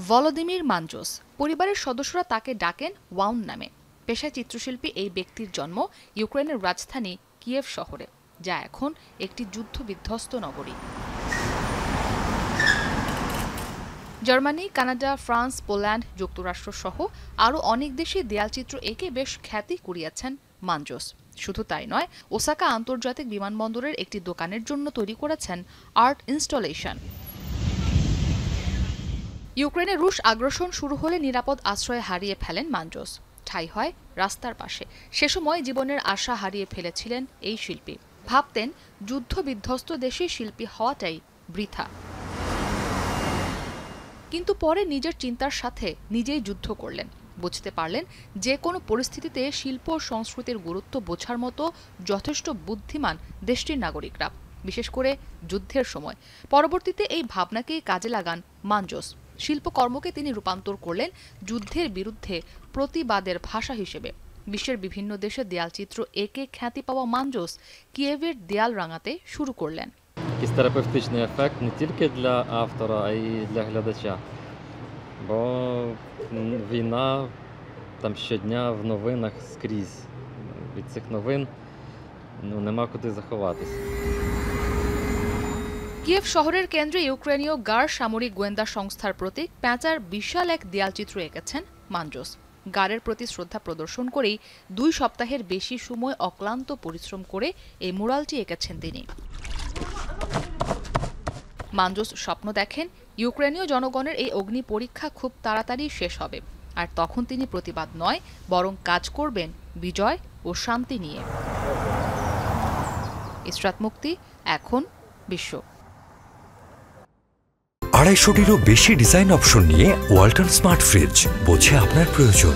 Volodymyr মানজোস, পরিবারের সদস্যরা তাকে ডাকেন ওয়াউন নামে। পেশায় চিত্রশিল্পী এই ব্যক্তির জন্ম ইউক্রেনের রাজধানী কিয়েভ শহরে, যা এখন একটি যুদ্ধবিধ্বস্ত নগরী। জার্মানি, কানাডা, ফ্রান্স, পোল্যান্ড, যুক্তরাষ্ট্র সহ আরও অনেক দেশে দেয়ালচিত্র এঁকে বেশ খ্যাতি কুড়িয়েছেন মানজোস। শুধু তাই নয়, ওসাকা আন্তর্জাতিক বিমানবন্দরের একটি দোকানের জন্য তৈরি করেছেন আর্ট ইনস্টলেশন। ইউক্রেনে রুশ আগ্রাসন শুরু হলে নিরাপদ আশ্রয় হারিয়ে ফেলেন মানজোস। ঠাঁই হয় রাস্তার পাশে। সে সময় জীবনের আশা হারিয়ে ফেলেছিলেন এই শিল্পী। ভাবতেন যুদ্ধবিধ্বস্ত দেশে শিল্পী হওয়াটাই বৃথা। কিন্তু পরে নিজের চিন্তার সাথে নিজেই যুদ্ধ করলেন। বুঝতে পারলেন যে কোনো পরিস্থিতিতে শিল্প ও সংস্কৃতির গুরুত্ব বোঝার মতো যথেষ্ট বুদ্ধিমান দেশটির নাগরিকরা, বিশেষ করে যুদ্ধের সময়। পরবর্তীতে এই ভাবনাকেই কাজে লাগান মানজোস। শিল্পকর্মকে তিনি রূপান্তর করলেন যুদ্ধের বিরুদ্ধে প্রতিবাদের ভাষা হিসেবে। বিশ্বের বিভিন্ন দেশে দেয়ালচিত্র এঁকে খ্যাতি পাওয়া মানজোস কিয়েভের দেয়াল রাঙাতে শুরু করলেন। Якийсь терапевтичний ефект не тільки для автора, а й для глядача. Бо війна там щодня в новинах скрізь. Від цих новин нема куди заховатися. কিয়েভ শহরের কেন্দ্রে ইউক্রেনীয় গার সামরিক গোয়েন্দা সংস্থার প্রতীক প্যাঁচার বিশাল এক দেয়ালচিত্র এঁকেছেন মানজোস। গারের প্রতি শ্রদ্ধা প্রদর্শন করেই 2 সপ্তাহের বেশি সময় অক্লান্ত পরিশ্রম করে এই মুরালটি এঁকেছেন তিনি। মানজোস স্বপ্ন দেখেন ইউক্রেনীয় জনগণের এই অগ্নি পরীক্ষা খুব তাড়াতাড়ি শেষ হবে, আর তখন তিনি প্রতিবাদ নয় বরং কাজ করবেন বিজয় ও শান্তি নিয়ে। ইসরাত মুক্তি, এখন বিশ্ব। 250টিরও বেশি ডিজাইন অপশন নিয়ে ওয়ালটন স্মার্ট ফ্রিজ, বোঝে আপনার প্রয়োজন।